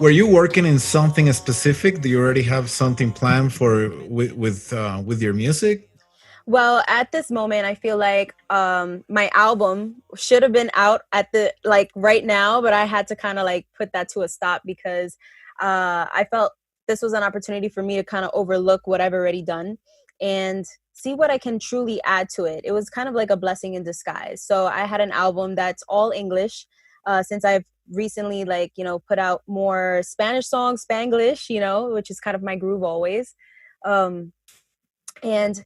were you working in something specific? Do you already have something planned for with your music? Well, at this moment, I feel like my album should have been out at the like right now, but I had to kind of like put that to a stop because I felt this was an opportunity for me to kind of overlook what I've already done and see what I can truly add to it. It was kind of like a blessing in disguise. So I had an album that's all English since I've recently like put out more Spanish songs, Spanglish, which is kind of my groove always. Um, and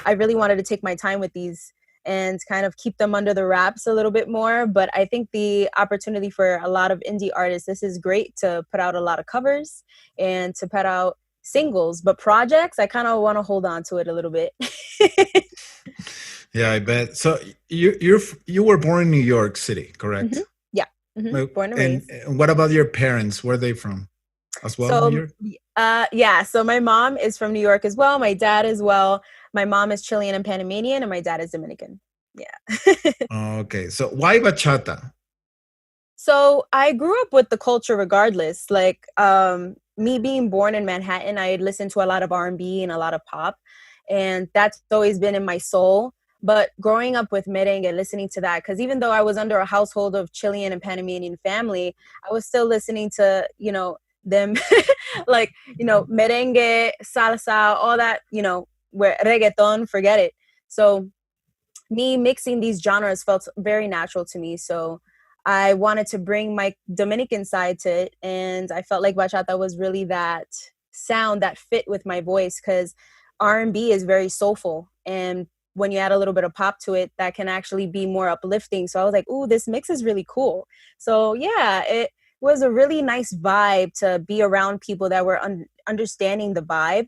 I really wanted to take my time with these and kind of keep them under the wraps a little bit more, but I think the opportunity for a lot of indie artists, this is great to put out a lot of covers and to put out singles, but projects I kind of want to hold on to it a little bit. Yeah, I bet. So you were born in New York City, Hmm. correct? Yeah. Hmm. Born and And raised. what about your parents? Where are they from? As well, New So York? yeah, so my mom is from New York as well, my dad as well. My mom is Chilean and Panamanian and my dad is Dominican. Yeah. Okay, so why bachata? So I grew up with the culture regardless. Like me being born in Manhattan, I had listened to a lot of R&B and a lot of pop, and that's always been in my soul. But growing up with merengue, listening to that, because even though I was under a household of Chilean and Panamanian family, I was still listening to them like merengue, salsa, all that where reggaeton, forget it. So me mixing these genres felt very natural to me. So I wanted to bring my Dominican side to it. And I felt like bachata was really that sound that fit with my voice because R&B is very soulful. And when you add a little bit of pop to it, that can actually be more uplifting. So I was like, ooh, this mix is really cool. So yeah, it was a really nice vibe to be around people that were understanding the vibe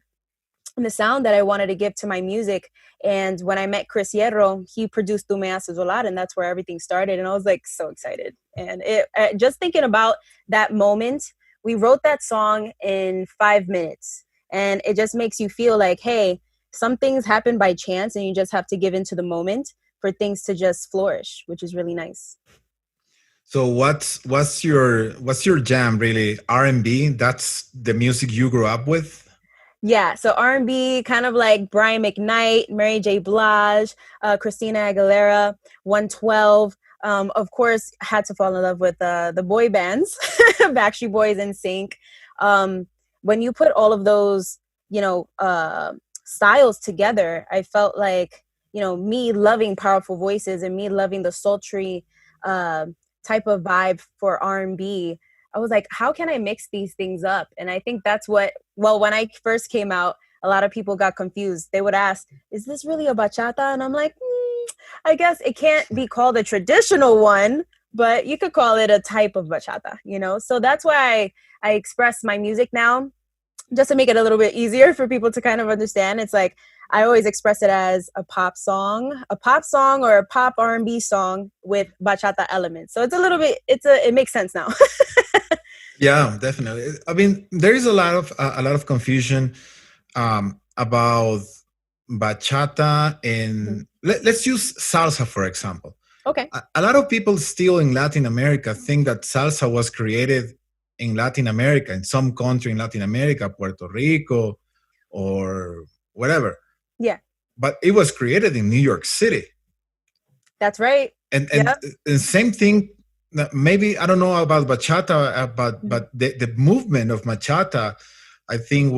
and the sound that I wanted to give to my music. And when I met Chris Hierro, he produced Tu Me Haces Volar, and that's where everything started. And I was like so excited. And just thinking about that moment, we wrote that song in 5 minutes. And it just makes you feel like, hey, some things happen by chance, and you just have to give into the moment for things to just flourish, which is really nice. So what's your jam really? R&B? That's the music you grew up with? Yeah, so R&B, kind of like Brian McKnight, Mary J. Blige, Christina Aguilera, 112. Of course, had to fall in love with the boy bands, Backstreet Boys and Sync. When you put all of those, styles together, I felt like, me loving powerful voices and me loving the sultry uh, type of vibe for R&B. I was like, how can I mix these things up? And I think that's what, well, when I first came out, a lot of people got confused. They would ask, is this really a bachata? And I'm like, I guess it can't be called a traditional one, but you could call it a type of bachata. So that's why I express my music now, just to make it a little bit easier for people to kind of understand. It's like I always express it as a pop song or a pop R&B song with bachata elements. So it's a little bit, it makes sense now. Yeah, definitely. I mean, there is a lot of confusion about bachata and let's use salsa for example. Okay. A lot of people still in Latin America think that salsa was created in Latin America, in some country in Latin America, Puerto Rico or whatever. Yeah, But it was created in New York City. that's right. And Yep. and same thing. Maybe I don't know about bachata, but the movement of bachata, I think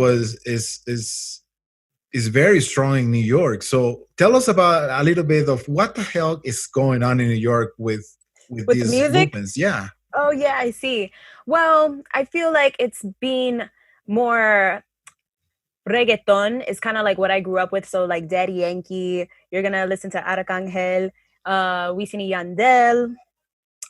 is very strong in New York. So tell us about a little bit of what the hell is going on in New York with With the these music. movements. Yeah. Oh yeah, I see. Well, I feel like it's been more reggaeton is kind of like what I grew up with. So like Daddy Yankee, you're gonna listen to Arcangel, Wisin y Yandel,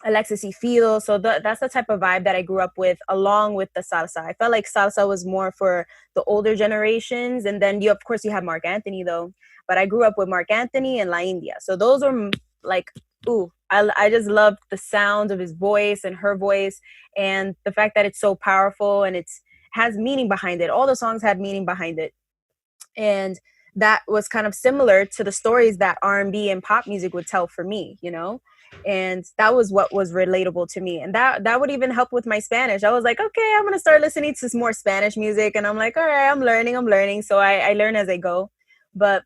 Alexis y Fido. So that's the type of vibe that I grew up with, along with the salsa. I felt like salsa was more for the older generations, and then of course, you have Mark Anthony though. But I grew up with Mark Anthony and La India, so those are like, ooh, I just loved the sound of his voice and her voice, and the fact that it's so powerful and it's has meaning behind it. All the songs had meaning behind it, and that was kind of similar to the stories that R&B and pop music would tell for me, you know? And that was what was relatable to me. And that would even help with my Spanish. I was like, okay, I'm going to start listening to some more Spanish music. And I'm like, all right, I'm learning. So I learn as I go. But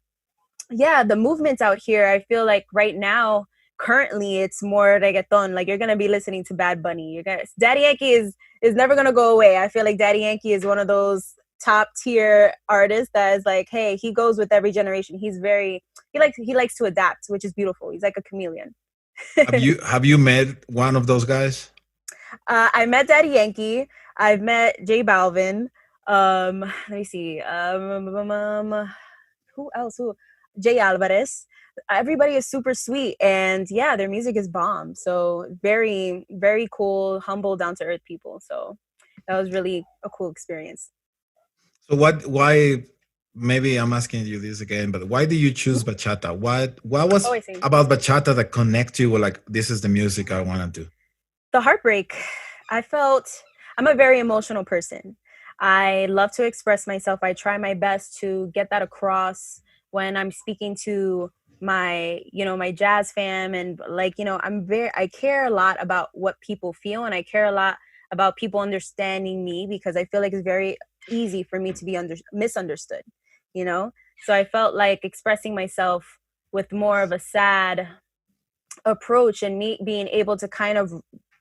yeah, the movements out here, I feel like right now, currently, it's more reggaeton. Like you're gonna be listening to Bad Bunny. You're gonna Daddy Yankee is never gonna go away. I feel like Daddy Yankee is one of those top tier artists that is like, hey, he goes with every generation. He likes to adapt, which is beautiful. He's like a chameleon. Have you met one of those guys? I met Daddy Yankee. I've met J Balvin. Let me see. Who else? Who? Jay Alvarez. Everybody is super sweet, and yeah, their music is bomb. So very, very cool, humble, down to earth people. So that was really a cool experience. So what? Why? Maybe I'm asking you this again, but why did you choose Mhm. bachata? What Oh, was I see. about bachata that connect you with like this is the music I want to do? The heartbreak. I felt I'm a very emotional person. I love to express myself. I try my best to get that across when I'm speaking to my jazz fam, and like, I care a lot about what people feel, and I care a lot about people understanding me, because I feel like it's very easy for me to be misunderstood, you know? So I felt like expressing myself with more of a sad approach, and me being able to kind of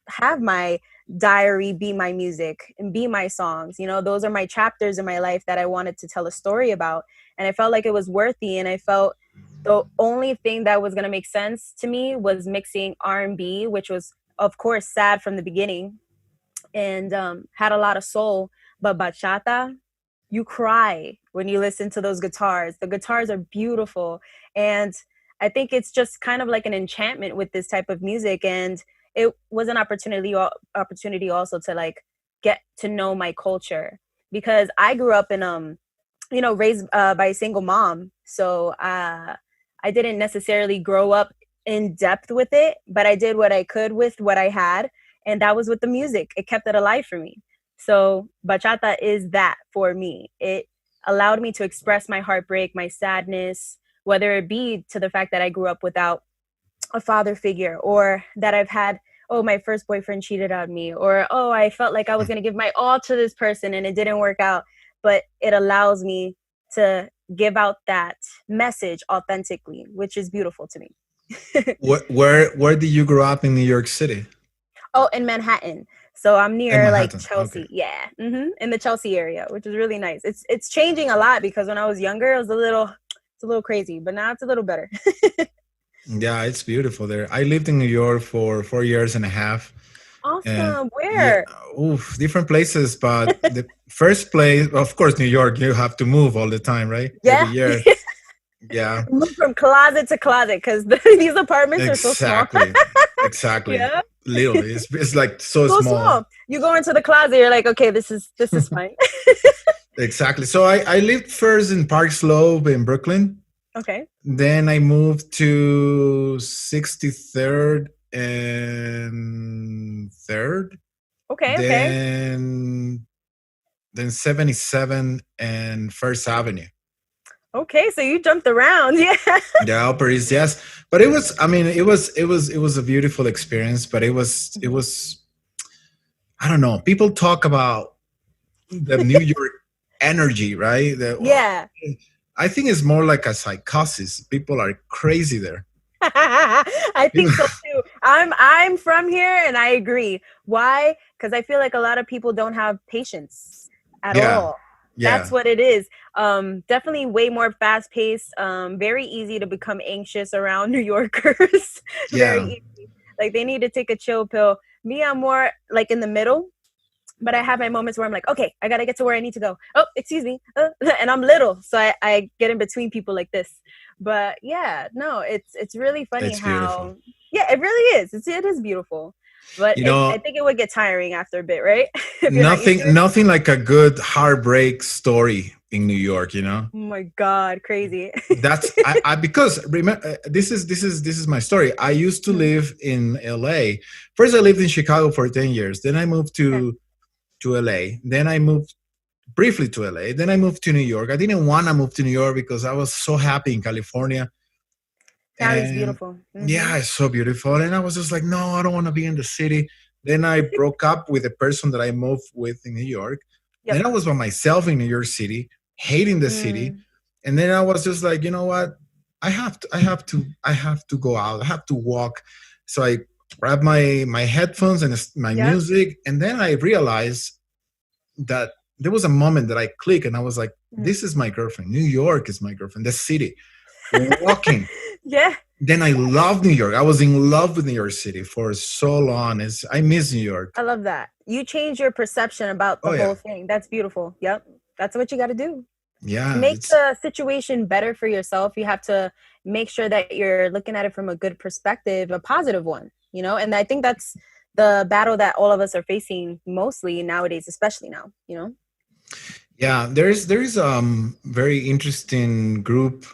have my diary be my music and be my songs. Those are my chapters in my life that I wanted to tell a story about. And I felt like it was worthy, and I felt the only thing that was going to make sense to me was mixing R&B, which was of course sad from the beginning, and had a lot of soul. But bachata, you cry when you listen to those guitars. The guitars are beautiful. And I think it's just kind of like an enchantment with this type of music. And it was an opportunity also to like get to know my culture, because I grew up in raised by a single mom. So I didn't necessarily grow up in depth with it, but I did what I could with what I had, and that was with the music. It kept it alive for me. So bachata is that for me. It allowed me to express my heartbreak, my sadness, whether it be to the fact that I grew up without a father figure, or that I've had, oh, my first boyfriend cheated on me, or oh, I felt like I was going to give my all to this person and it didn't work out. But it allows me to give out that message authentically, which is beautiful to me. Where did you grow up in New York City? Oh, in Manhattan. So I'm In near like Manhattan. Okay. Chelsea. Yeah. In the Chelsea area, which is really nice. It's changing a lot, because when I was younger, it's a little crazy, but now it's a little better. Yeah, it's beautiful there. I lived in New York for 4 years and a half, and Awesome. yeah, Where? oof, different places. But the first place, of course, New York. You have to move all the time, right? Every Yeah. year. Yeah, Move from closet to closet, because these apartments are so small. exactly, exactly. Yeah. Literally, it's like so So small. small. You go into the closet, you're like, okay, this is fine. Exactly. So I lived first in Park Slope in Brooklyn. Okay. Then I moved to 63rd and 3rd. Okay. Okay. Then 77 and First Avenue. Okay. So you jumped around. Yeah. Yeah, Upper East, yes. But it was, I mean, it was a beautiful experience, but it was I don't know. People talk about the New York energy, right? Yeah. I think it's more like a psychosis. People are crazy there. I People, think so too. I'm from here, and I agree. Why? Because I feel like a lot of people don't have patience at yeah, all. That's yeah, what it is. Definitely way more fast paced. Very easy to become anxious around New Yorkers. Very yeah. easy. Like they need to take a chill pill. Me, I'm more like in the middle, but I have my moments where I'm like, okay, I gotta get to where I need to go. Oh, excuse me, and I'm little, so I get in between people like this. But yeah, no, it's really funny It's beautiful. how, yeah, it really is. It is beautiful, but You I know, think it would get tiring after a bit, right? If you're not used to nothing, it. nothing like a good heartbreak story in New York. You know, Oh my god, crazy. that's I because remember this is my story. I used to Mhm. live in LA. First, I lived in Chicago for 10 years. Then I moved Okay. to LA. Then I moved. briefly to LA. Then I moved to New York. I didn't want to move to New York because I was so happy in California. Cali's And beautiful. yeah, Mm-hmm. it's so beautiful. And I was just like, no, I don't want to be in the city. Then I broke up with the person that I moved with in New York. Yep. Then I was by myself in New York City, hating the city. Mm, And then I was just like, you know what? I have to go out. I have to walk. So I grabbed my headphones and my yep. music. And then I realized that there was a moment that I clicked and I was like, Mm. this is my girlfriend. New York is my girlfriend. The city. Walking. Yeah, Then I love New York. I was in love with New York City for so long. I miss New York. I love that. You change your perception about the Oh yeah, whole thing. That's beautiful. Yep. That's what you got to do. To yeah. make It's the situation better for yourself, you have to make sure that you're looking at it from a good perspective, a positive one, you know? And I think that's the battle that all of us are facing mostly nowadays, especially now, you know? yeah. There's very interesting group,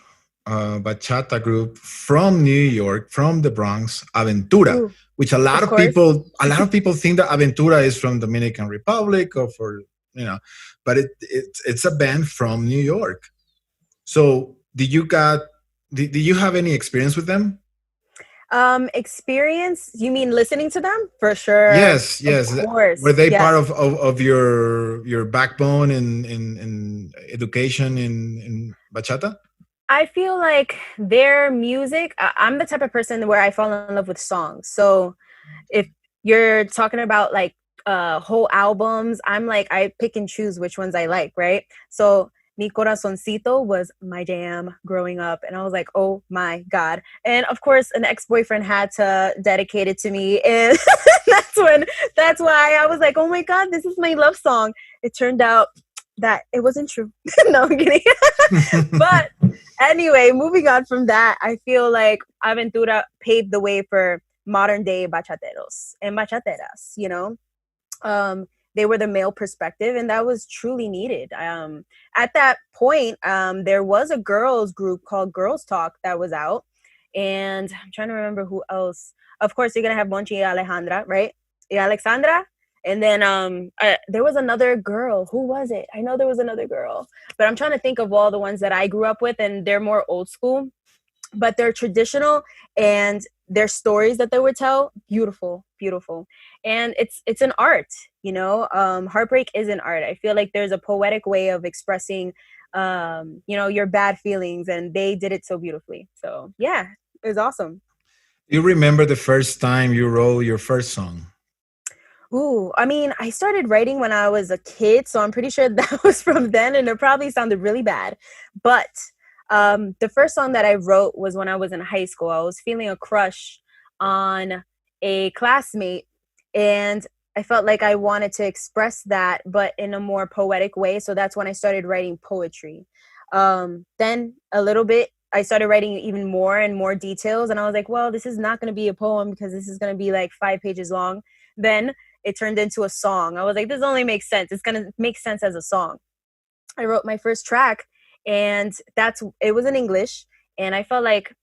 bachata group from New York, from the Bronx, Aventura, Ooh, which of course. a lot of people think that Aventura is from Dominican Republic or for you know, but it's a band from New York. So did you have any experience with them? Experience, you mean listening to them? For sure. Yes, Of yes. Were course. they part Yes. of your backbone in education in bachata? I feel like their music, I'm the type of person where I fall in love with songs. So if you're talking about like whole albums, I'm like I pick and choose which ones I like, right? So Mi Corazoncito was my jam growing up, and I was like, oh my god! And of course, an ex-boyfriend had to dedicate it to me, and that's when that's why I was like, oh my god, this is my love song. It turned out that it wasn't true. No, I'm kidding. But anyway, moving on from that, I feel like Aventura paved the way for modern day bachateros and bachateras, you know? Um, they were the male perspective, and that was truly needed. At that point, there was a girls group called Girls Talk that was out, and I'm trying to remember who else. Of course, you're gonna have Monchi y Alejandra, right? Y Alexandra, and then there was another girl. Who was it? I know there was another girl, but I'm trying to think of all the ones that I grew up with, and they're more old school, but they're traditional, and their stories that they would tell, beautiful, beautiful. And it's an art, you know. Heartbreak is an art. I feel like there's a poetic way of expressing you know, your bad feelings, and they did it so beautifully. So yeah, it was awesome. You remember the first time you wrote your first song? Ooh, I mean, I started writing when I was a kid, so I'm pretty sure that was from then, and it probably sounded really bad. But the first song that I wrote was when I was in high school. I was feeling a crush on a classmate, and I felt like I wanted to express that, but in a more poetic way. So that's when I started writing poetry. Then a little bit, I started writing even more and more details, and I was like, well, this is not going to be a poem because this is going to be like 5 pages long. Then it turned into a song. I was like, this only makes sense. It's gonna make sense as a song. I wrote my first track, and that's it was in English, and I felt like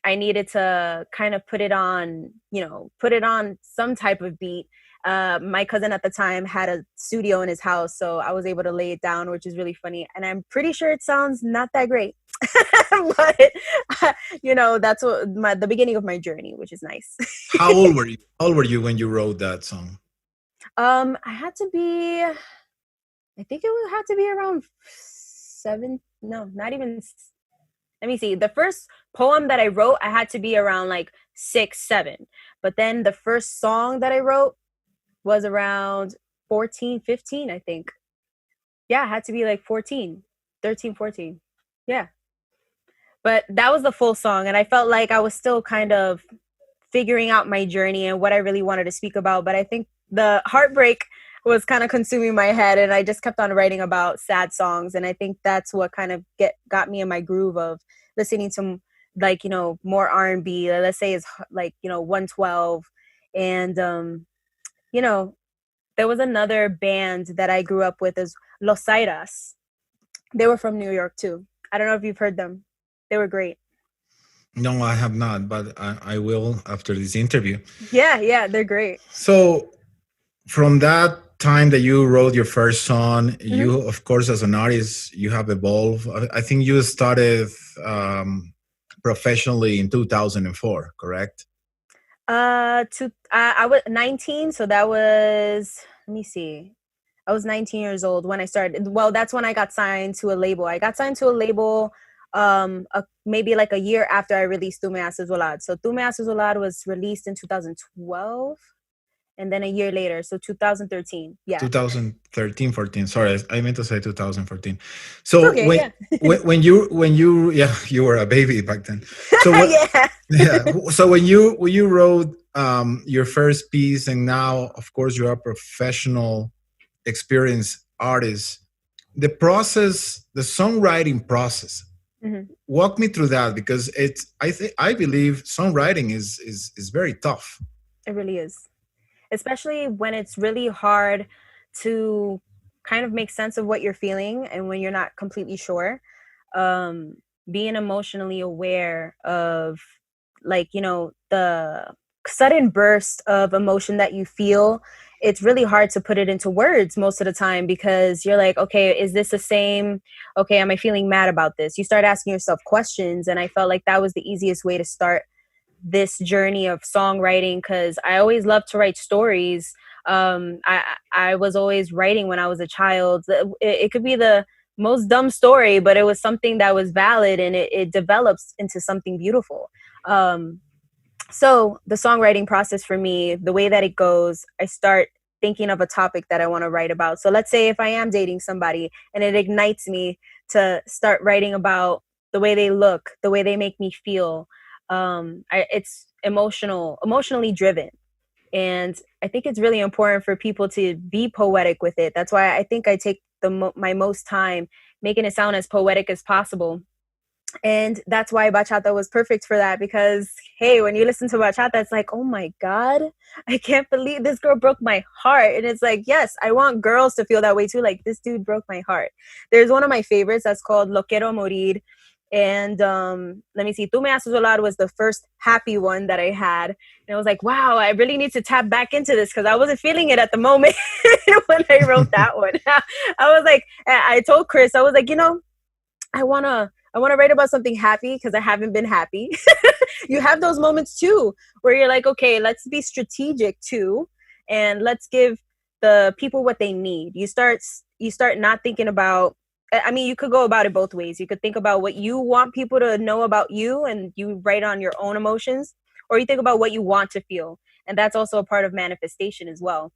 I needed to kind of put it on, you know, put it on some type of beat. My cousin at the time had a studio in his house, so I was able to lay it down, which is really funny. And I'm pretty sure it sounds not that great, but you know, that's what the beginning of my journey, which is nice. How old were you? How old were you when you wrote that song? I had to be, I think it would have to be around seven. No, not even. Let me see. The first poem that I wrote, I had to be around like 6, 7. But then the first song that I wrote was around 14, 15, I think. Yeah, it had to be like 14, 13, 14. Yeah. But that was the full song. And I felt like I was still kind of figuring out my journey and what I really wanted to speak about. But I think the heartbreak was kind of consuming my head, and I just kept on writing about sad songs. And I think that's what kind of got me in my groove of listening to, like, you know, more R&B. Let's say is like, you know, 112. And you know, there was another band that I grew up with is Los Airas. They were from New York too. I don't know if you've heard them. They were great. No, I have not, but I will after this interview. Yeah, yeah, they're great. So from that time that you wrote your first song, Mhm. you, of course, as an artist, you have evolved. I think you started professionally in 2004, correct? I was 19, so that was, let me see. I was 19 years old when I started. Well, that's when I got signed to a label. I got signed to a label maybe like a year after I released Tu Me Haces Volar. So Tu Me Haces Volar was released in 2012, and then a year later, so 2013. Yeah. 2013, 14. Sorry, I meant to say 2014. It's So okay. Yeah. when you yeah, you were a baby back then. So what? Yeah. Yeah. So when you wrote your first piece, and now, of course, you are a professional, experienced artist. The process, the songwriting process. Mhm. Walk me through that, because I believe songwriting is very tough. It really is. Especially when it's really hard to kind of make sense of what you're feeling and when you're not completely sure. um Being emotionally aware of, like, the sudden burst of emotion that you feel, it's really hard to put it into words most of the time, because you're like, okay, is this the same? Okay, am I feeling mad about this? You start asking yourself questions, and I felt like that was the easiest way to start this journey of songwriting, because I always loved to write stories. I was always writing when I was a child. It could be the most dumb story, but it was something that was valid, and it develops into something beautiful. Um, so the songwriting process for me, the way that it goes, I start thinking of a topic that I want to write about. So let's say if I am dating somebody and it ignites me to start writing about the way they look, the way they make me feel. It's emotionally driven. And I think it's really important for people to be poetic with it. That's why I think I take my most time making it sound as poetic as possible. And that's why bachata was perfect for that, because hey, when you listen to bachata, it's like, oh my god, I can't believe this girl broke my heart. And it's like, yes, I want girls to feel that way too, like, this dude broke my heart. There's one of my favorites that's called Lo Quiero Morir. And let me see, Tu Me Haces Volar was the first happy one that I had, and I was like, wow, I really need to tap back into this, because I wasn't feeling it at the moment when I wrote that one. I was like, I told Chris, I was like, I want to write about something happy, because I haven't been happy. You have those moments too where you're like, okay, let's be strategic too, and let's give the people what they need. You start not thinking about, I mean, you could go about it both ways. You could think about what you want people to know about you, and you write on your own emotions, or you think about what you want to feel. And that's also a part of manifestation as well.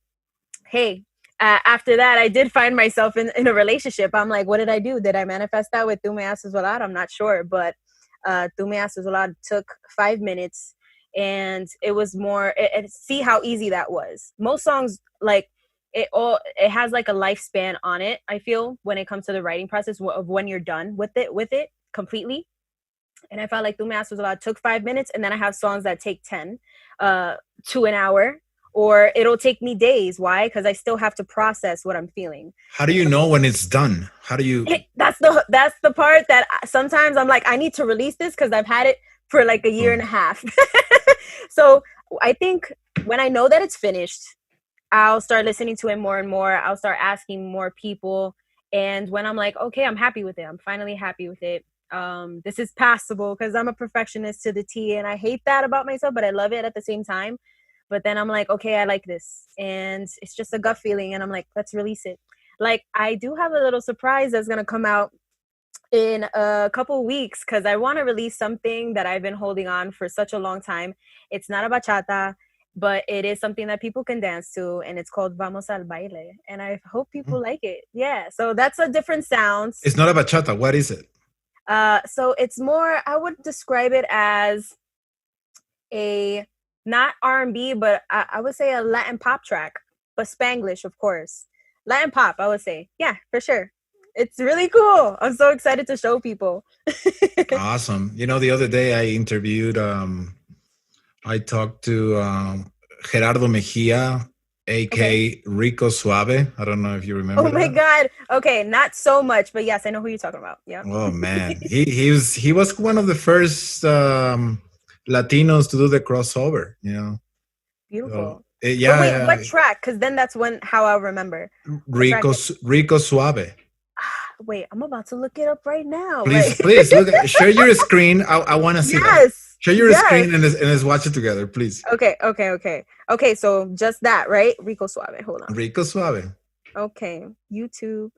Hey, after that, I did find myself in a relationship. I'm like, what did I do? Did I manifest that with Tu Me Haces Volar? I'm not sure, but Tu Me Haces Volar took 5 minutes, and it was more. See how easy that was. Most songs, like, it has like a lifespan on it. I feel, when it comes to the writing process of when you're done with it completely. And I felt like Tu Me Haces Volar took 5 minutes, and then I have songs that take 10 to an hour, or it'll take me days. Why? Because I still have to process what I'm feeling. How do you know when it's done? How do you? That's the part that sometimes I'm like, I need to release this, because I've had it for like a year Oh, and a half. So I think when I know that it's finished, I'll start listening to it more and more. I'll start asking more people. And when I'm like, okay, I'm happy with it, I'm finally happy with it. This is passable, because I'm a perfectionist to the T, and I hate that about myself, but I love it at the same time. But then I'm like, okay, I like this. And it's just a gut feeling. And I'm like, let's release it. Like, I do have a little surprise that's going to come out in a couple weeks, because I want to release something that I've been holding on for such a long time. It's not a bachata, but it is something that people can dance to, and it's called Vamos al Baile. And I hope people like it. Yeah, so that's a different sound. it's not a bachata. What is it? So it's more, I would describe it as a, not R&B, but I would say a Latin pop track, but Spanglish, of course. Latin pop, I would say. Yeah, for sure. It's really cool. I'm so excited to show people. Awesome. The other day I interviewed. I talked to Gerardo Mejia, Okay. aka Rico Suave. I don't know if you Oh remember my that. god. Okay, not so much, but yes, I know who you're talking about. Yeah. Oh man, he was one of the first Latinos to do the crossover. So Beautiful. But Yeah, wait, yeah. what track? Because then that's when how I'll remember. What track? Rico Suave. Wait, I'm about to look it up right now. Please, Like, please look at share your screen. I want to see that. yes, Share your yes. screen and let's watch it together, please. Okay. So just that, right? Rico Suave. Hold on. Rico Suave. Okay, YouTube.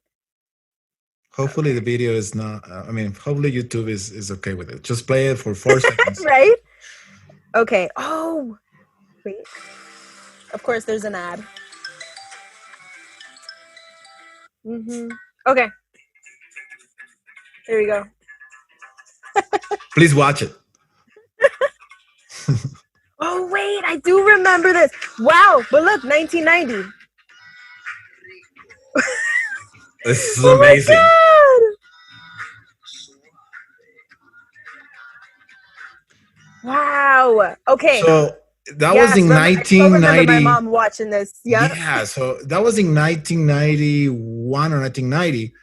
Hopefully the Okay, video is not. I mean, hopefully YouTube is okay with it. Just play it for 4 seconds. right? Okay. Oh, wait. Of course, there's an ad. Okay, here we go. Please watch it. Oh wait, I do remember this. Wow, but look, 1990. This is Oh my amazing. god! Wow. Okay. So that was Yes, in remember. I still remember my 1990. mom watching this. Yep. Yeah, so that was in 1991 or 1990.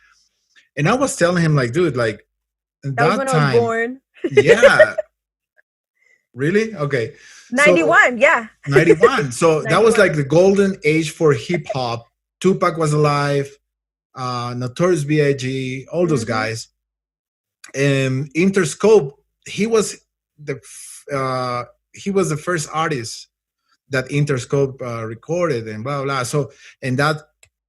And I was telling him, like, dude, like, That was that when I was time, born. yeah, really? Okay. So 91. Yeah. 91. So that was 91. like the golden age for hip hop. Tupac was alive, Notorious B.I.G., all those Mm-hmm. guys. And Interscope, he was the he was the first artist that Interscope recorded and blah blah. So and that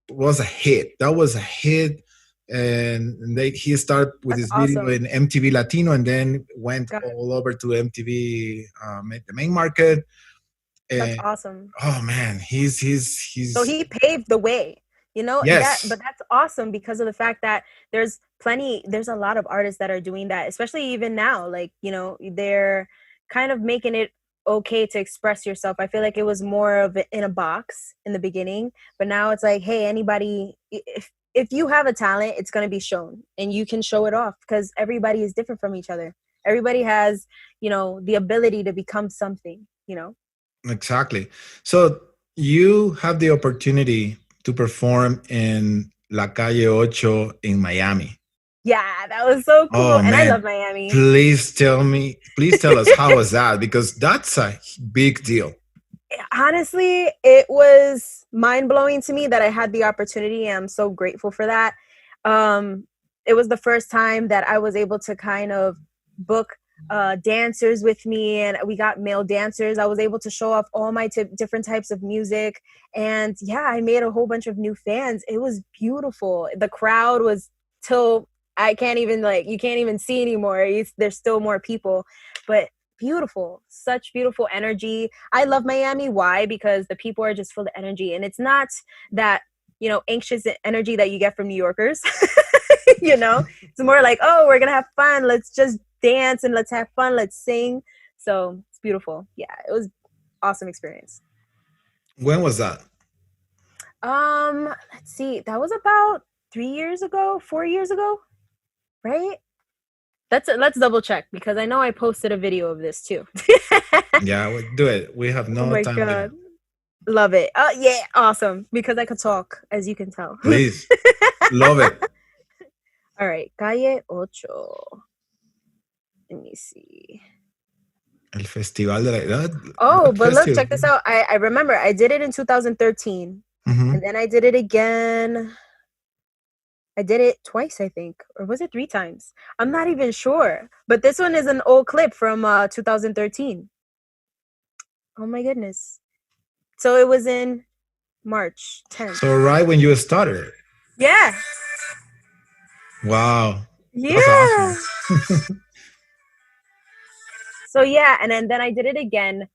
was a hit. That was a hit, and he started with That's his video awesome. in MTV Latino, and then went God, all over to MTV, the main market. that's And awesome. oh man, So he's he paved the way, yes, but that's awesome because of the fact that there's a lot of artists that are doing that, especially even now. Like, they're kind of making it okay to express yourself. I feel like it was more of in a box in the beginning, but now it's like, hey, anybody, if you have a talent, it's going to be shown and you can show it off because everybody is different from each other. Everybody has, the ability to become something. exactly. So you have the opportunity to perform in La Calle Ocho in Miami. Yeah, that was so cool. Oh And I love man, Miami. please tell us how was that, because that's a big deal. Honestly, it was mind blowing to me that I had the opportunity. I'm so grateful for that. Um, it was the first time that I was able to kind of book dancers with me, and we got male dancers. I was able to show off all my different types of music, and yeah, I made a whole bunch of new fans. It was beautiful. The crowd was till I can't even you can't even see anymore. There's still more people, but beautiful, such beautiful energy. I love Miami. Why? Because the people are just full of energy, and it's not that anxious energy that you get from New Yorkers. It's more like, oh, we're gonna have fun. Let's just dance and let's have fun. Let's sing. So it's beautiful. Yeah, it was awesome experience. When was that? Let's see. That was about 3 years ago, 4 years ago, right? Let's double check because I know I posted a video of this too. Yeah, do it. We have Oh no my time god. limit. Love it. Oh yeah, awesome. Because I could talk, as you can tell. Please, love it. All right, Calle Ocho. Let me see. El Festival de la Oh, that but look, festival. check this out. I remember I did it in 2013, and Mm-hmm. then I did it again. I did it twice, I think, or was it 3 times? I'm not even sure. But this one is an old clip from 2013. Oh my goodness. So it was in March 10th. So right when you started. Yeah. Wow, that's Yeah. awesome. So yeah, and then I did it again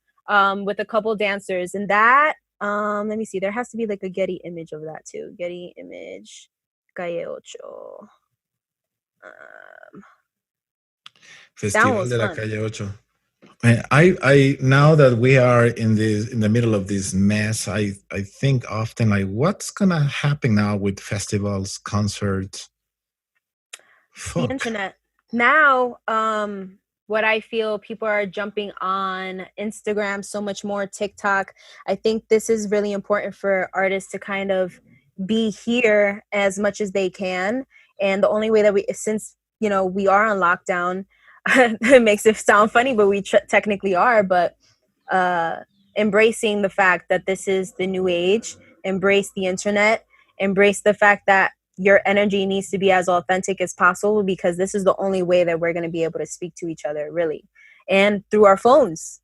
with a couple dancers, and that let me see, there has to be like a Getty image of that too. Getty image, Calle Ocho. Um, that one Festival was de la fun. Calle Ocho. Man, I now that we are in the middle of this mess, I think often, like, what's gonna happen now with festivals, concerts? It's the Fuck. internet now. What I feel, people are jumping on Instagram so much more, TikTok. I think this is really important for artists to kind of be here as much as they can, and the only way that since we are on lockdown, it makes it sound funny, but we technically are. But uh embracing the fact that this is the new age, embrace the internet, embrace the fact that your energy needs to be as authentic as possible, because this is the only way that we're going to be able to speak to each other, really, and through our phones,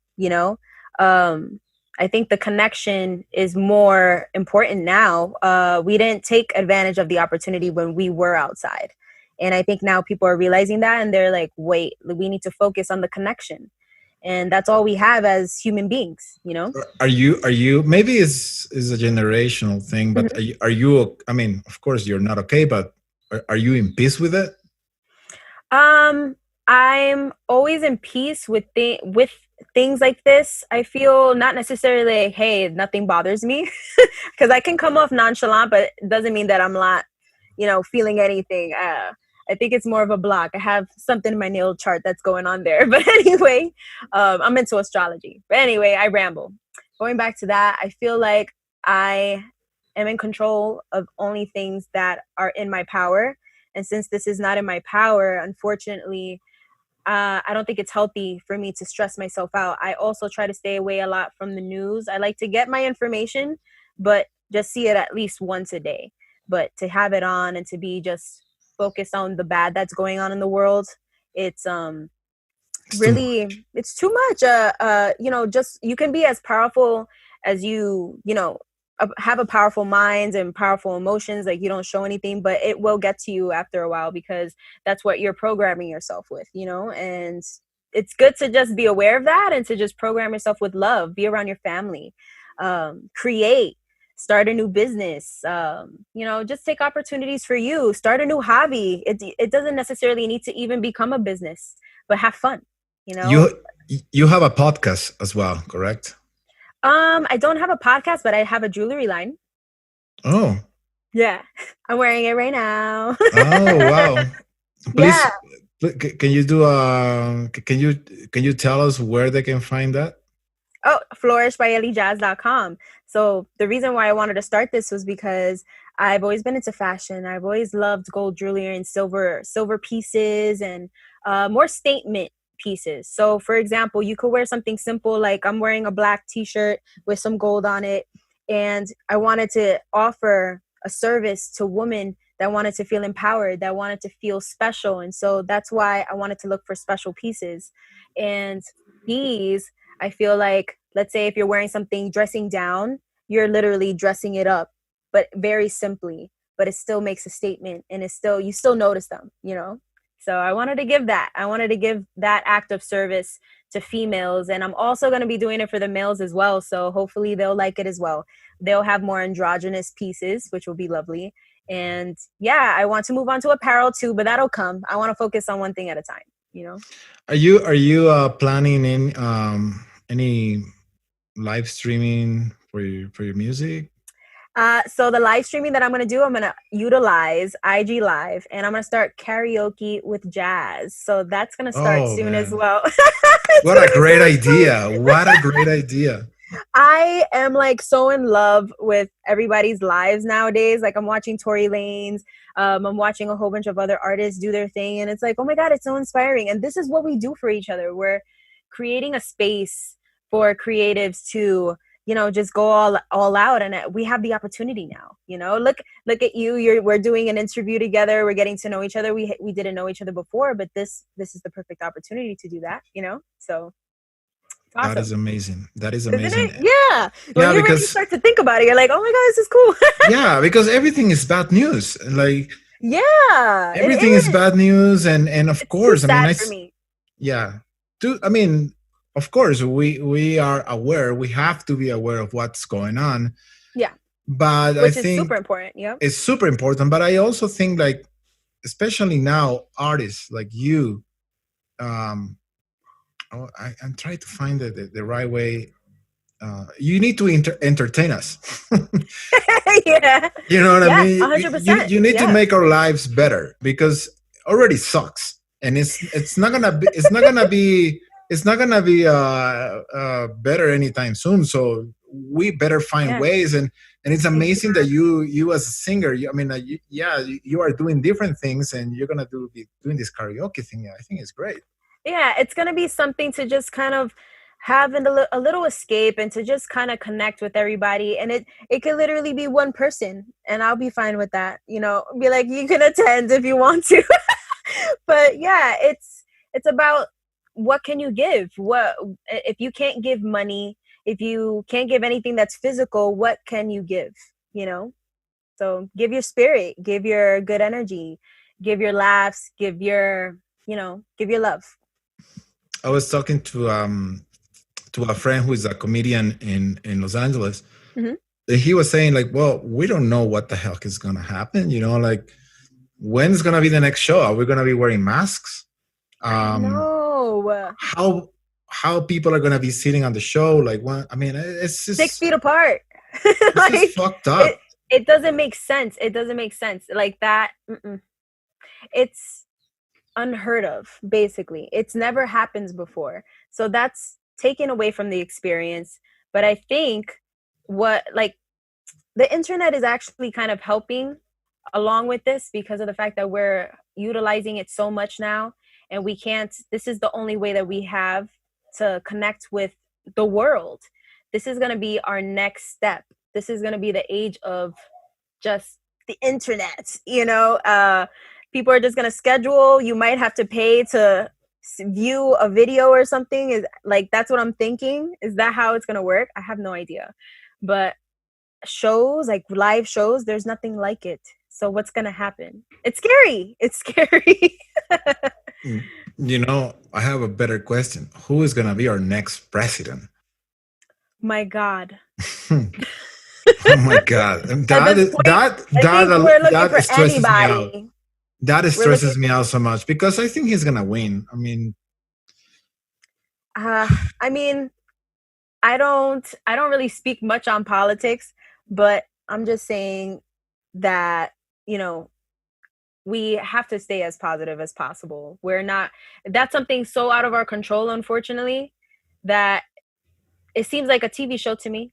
um, I think the connection is more important now. We didn't take advantage of the opportunity when we were outside. And I think now people are realizing that, and they're like, wait, we need to focus on the connection. And that's all we have as human beings. Are you maybe is a generational thing, but Mhm. are you, I mean, of course you're not okay, but are you in peace with it? Um, I'm always in peace with with things like this. I feel not necessarily like, hey, nothing bothers me, because I can come off nonchalant, but it doesn't mean that I'm not, feeling anything. I think it's more of a block. I have something in my natal chart that's going on there. But anyway, I'm into astrology. But anyway, I ramble. Going back to that, I feel like I am in control of only things that are in my power. And since this is not in my power, unfortunately, I don't think it's healthy for me to stress myself out. I also try to stay away a lot from the news. I like to get my information, but just see it at least once a day. But to have it on and to be just focused on the bad that's going on in the world, it's It's too really, much. it's too much. Just you can be as powerful as have a powerful mind and powerful emotions. Like, you don't show anything, but it will get to you after a while, because that's what you're programming yourself with. And it's good to just be aware of that and to just program yourself with love, be around your family, create, start a new business, just take opportunities for you, start a new hobby. It doesn't necessarily need to even become a business, but have fun you know You have a podcast as well, correct? I don't have a podcast, but I have a jewelry line. Oh, Yeah. I'm wearing it right now. oh, wow. Yeah. Please, can you do can you tell us where they can find that? Oh, flourishbyelijazz.com. So the reason why I wanted to start this was because I've always been into fashion. I've always loved gold jewelry and silver pieces, and more statement pieces. So for example, you could wear something simple, like I'm wearing a black t-shirt with some gold on it, and I wanted to offer a service to women that wanted to feel empowered, that wanted to feel special. And so that's why I wanted to look for special pieces. And these, I feel like, let's say if you're wearing something dressing down, you're literally dressing it up, but very simply, but it still makes a statement, and you still notice them. So I wanted to give that. I wanted to give that act of service to females. And I'm also going to be doing it for the males as well. So hopefully they'll like it as well. They'll have more androgynous pieces, which will be lovely. And yeah, I want to move on to apparel too, but that'll come. I want to focus on one thing at a time. Are you planning in any live streaming for your music? So the live streaming that I'm gonna do, I'm gonna utilize IG Live, and I'm gonna start karaoke with jazz. So that's gonna start Oh soon as man, well. It's what a gonna be great so fun. idea! What a great idea! I am like so in love with everybody's lives nowadays. Like, I'm watching Tory Lanez, I'm watching a whole bunch of other artists do their thing, and it's like, oh my god, it's so inspiring. And this is what we do for each other. We're creating a space for creatives to, just go all out, and we have the opportunity now. Look at you. We're doing an interview together. We're getting to know each other. We didn't know each other before, but this is the perfect opportunity to do that. So it's That is awesome. amazing. That is Isn't amazing. it? Yeah. When Yeah, you really because start to think about it, you're like, oh my God, this is cool. yeah, because everything is bad news. Like Yeah, it everything is is. bad news, and of It's too course, I mean, sad for me. yeah, I mean, of course, we are aware. We have to be aware of what's going on, Yeah, but I which is super think important. Yeah. it's super important. But I also think, like, especially now, artists like you, um, I'm trying to find the right way. You need to entertain us. Yeah. You know what I Yeah, mean? You 100%. you need to Yeah. make our lives better because already sucks, and it's not gonna be it's not gonna be it's not gonna be better anytime soon. So we better find Yeah. ways, and it's amazing that Exactly. you as a singer, you are doing different things, and you're gonna be doing this karaoke thing. I think it's great. Yeah, it's going to be something to just kind of having a little escape and to just kind of connect with everybody. And it could literally be one person, and I'll be fine with that. Be like, you can attend if you want to. But yeah, it's about what can you give? What if you can't give money, if you can't give anything that's physical, what can you give? You know? So give your spirit, give your good energy, give your laughs, give your love. I was talking to a friend who is a comedian in Los Angeles. Hmm. He was saying like, well, we don't know what the heck is going to happen. Like when's going to be the next show? Are we going to be wearing masks? I Um, know. how how people are going to be sitting on the show? Like, what? I mean, it's 6 feet just apart. it's just Like fucked it up. it doesn't make sense. It doesn't make sense. Like that. It's unheard of, basically. It's never happens before. So that's taken away from the experience. But I think what like the internet is actually kind of helping along with this because of the fact that we're utilizing it so much now, and we can't this is the only way that we have to connect with the world. This is going to be our next step. This is going to be the age of just the internet. People are just going to schedule. You might have to pay to view a video or something. Is like, that's what I'm thinking. Is that how it's going to work? I have no idea. But shows, like live shows, there's nothing like it. So what's gonna happen? It's scary. It's scary. Mm. I have a better question. Who is going to be our next president? My God. Oh my god, At that this point, that I think we're that looking that for stresses me out. anybody. That We're looking. stresses me out so much because I think he's gonna win. I mean, Uh, I mean, I don't really speak much on politics, but I'm just saying that you know we have to stay as positive as possible. We're not. That's something so out of our control, unfortunately, that it seems like a TV show to me.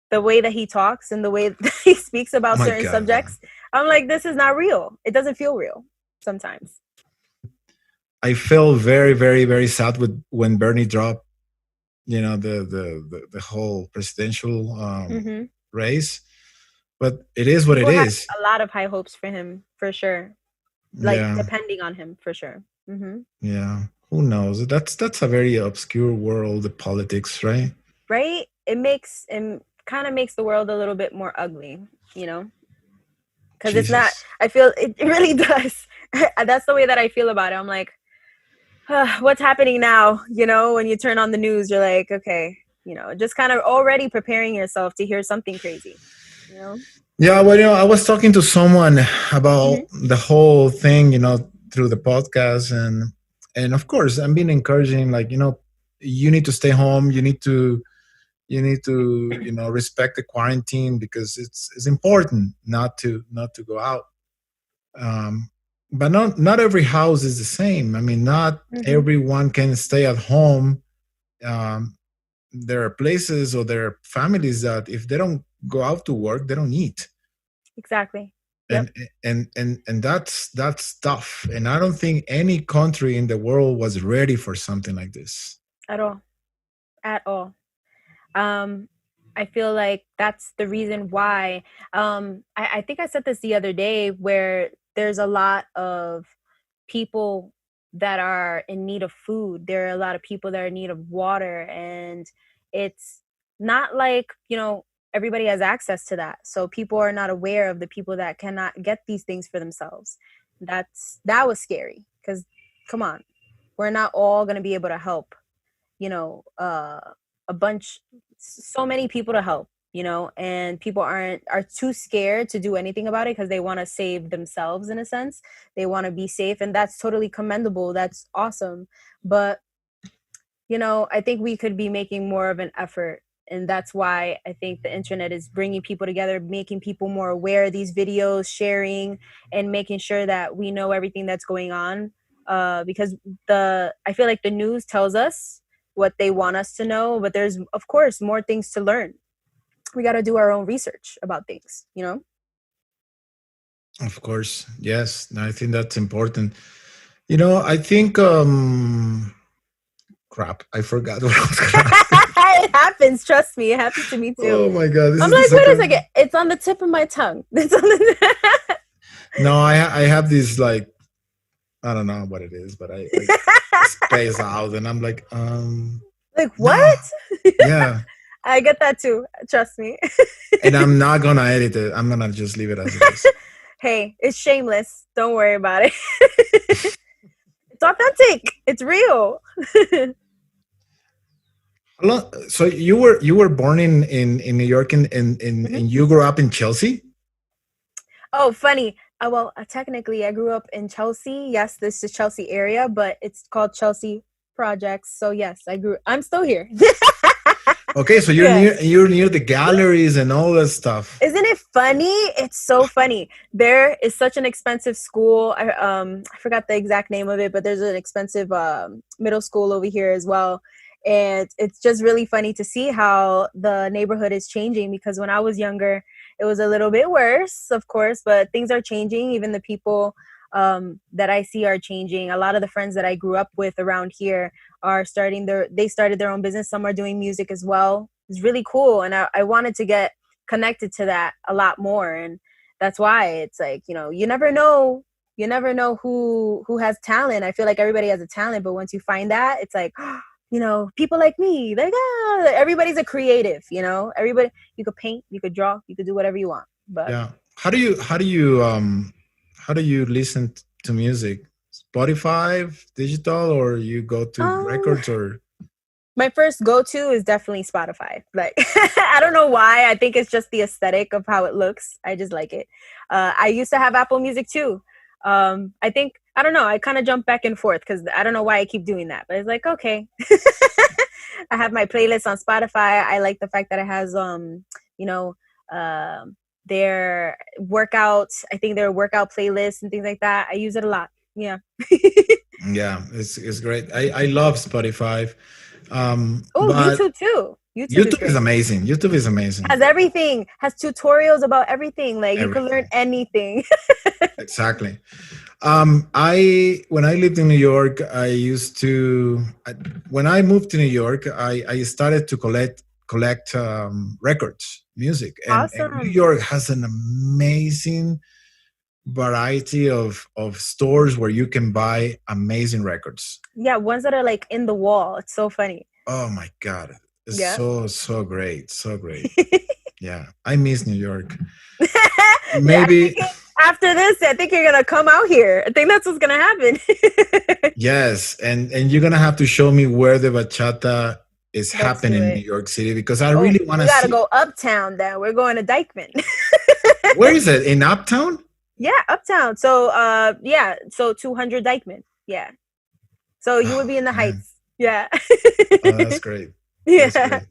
The way that he talks and the way that he speaks oh about my certain god, subjects, I'm like, this is not real. It doesn't feel real sometimes. I felt very, very, very sad with when Bernie dropped. The whole presidential Hmm. race, but it is what it People had is. a lot of high hopes for him, for sure. Like Yeah, depending on him, for sure. Hmm. yeah. Who knows? That's a very obscure world, the politics, right? Right? It kind of makes the world a little bit more ugly, you know? Because it's not. Jesus. I feel it really does. That's the way that I feel about it. I'm like, what's happening now? When you turn on the news, you're like, okay, just kind of already preparing yourself to hear something crazy. You know? Yeah, well, I was talking to someone about Hmm. the whole thing, through the podcast, and of course, I'm being encouraging, like, you need to stay home, you need to respect the quarantine because it's important not to go out. Um, but not every house is the same. I mean, not Hmm. everyone can stay at home. Um, there are places or there are families that if they don't go out to work, they don't eat, Exactly. Yep. and that's tough. And I don't think any country in the world was ready for something like this. At all. At all. Um, I feel like that's the reason why. I think I said this the other day, where there's a lot of people that are in need of food. There are a lot of people that are in need of water, and it's not like, everybody has access to that. So people are not aware of the people that cannot get these things for themselves. That was scary because, come on, we're not all going to be able to help, you know, uh, a bunch, so many people to help, and people are too scared to do anything about it because they want to save themselves in a sense. They want to be safe, and that's totally commendable. That's awesome. But, I think we could be making more of an effort. And that's why I think the internet is bringing people together, making people more aware of these videos, sharing, and making sure that we know everything that's going on. Because I feel like the news tells us what they want us to know, but there's, of course, more things to learn. We got to do our own research about things. Of course, yes. I think that's important. I think crap. I forgot what I was gonna ask. It happens. Trust me, it happens to me too. Oh my god, this I'm is the like, wait a second. second. It's on the tip of my tongue. It's on the. No, I have this like I don't know what it is, but I space out and I'm like, Like no, what? yeah, I get that too. Trust me. and I'm not gonna edit it. I'm gonna just leave it as it is. Hey, it's shameless. Don't worry about it. It's authentic. It's real. So you were born in New York Mhm. and you grew up in Chelsea? Oh, funny. Well, technically, I grew up in Chelsea. Yes, this is Chelsea area, but it's called Chelsea Projects. So yes, I grew. I'm still here. Okay, so you're Yeah. near the galleries and all that stuff. Isn't it funny? It's so funny. There is such an expensive school. I forgot the exact name of it, but there's an expensive middle school over here as well. And it's just really funny to see how the neighborhood is changing because when I was younger, it was a little bit worse, of course, but things are changing. Even the people that I see are changing. A lot of the friends that I grew up with around here are they started their own business. Some are doing music as well. It's really cool. And I wanted to get connected to that a lot more, and that's why it's like, you never know who has talent. I feel like everybody has a talent, but once you find that, it's like people like me, like everybody's a creative. Everybody, you could paint, you could draw, you could do whatever you want, but Yeah. How do you listen to music? Spotify, digital, or you go to um records or my first go-to is definitely Spotify. Like I don't know why. I think it's just the aesthetic of how it looks. I just like it. I used to have Apple Music too. I think I don't know. I kind of jump back and forth because I don't know why I keep doing that. But it's like okay. I have my playlist on Spotify. I like the fact that it has you know, their workouts. I think their workout playlists and things like that. I use it a lot. Yeah. yeah, it's great. I love Spotify. Oh, But YouTube too. YouTube is YouTube is great. amazing. YouTube is Has amazing. everything, has tutorials about everything. Like you can learn Everything. anything. Exactly. I when I lived in New York, when I moved to New York, I started to collect records, music, and New Awesome. York has an amazing variety of stores where you can buy amazing records. Yeah, ones that are like in the wall. It's so funny. Oh my god, it's Yeah. so great, so great. Yeah, I miss New York. Yeah, I'm Maybe thinking after this, I think you're gonna come out here. I think that's what's gonna happen. yes, and you're gonna have to show me where the bachata is Let's do happening in it. New York City because I Oh, really want we to gotta see. go uptown then. We're going to Dykeman. Where is it? In Uptown? Yeah, uptown. So yeah, so 200 Dykeman. Yeah. So you would Oh be in the man, heights. Yeah. oh that's great. That's Yeah. great.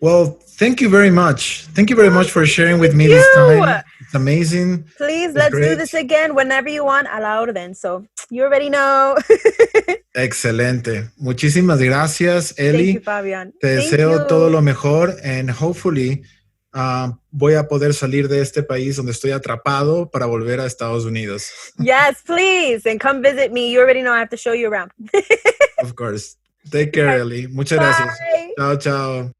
Well, thank you very much. Thank you very Oh, much for sharing with thank me this you. time. It's amazing. Please, It's let's do great. this again whenever you want, a la orden. So you already know. Excelente. Muchísimas gracias, Thank you, Eli. Fabian. Te Thank deseo todo you. lo mejor and hopefully voy a poder salir de este país donde estoy atrapado para volver a Estados Unidos. Yes, please. And come visit me. You already know I have to show you around. Of course. Take care, Yes. Eli. Muchas gracias. Bye. Chao, chao.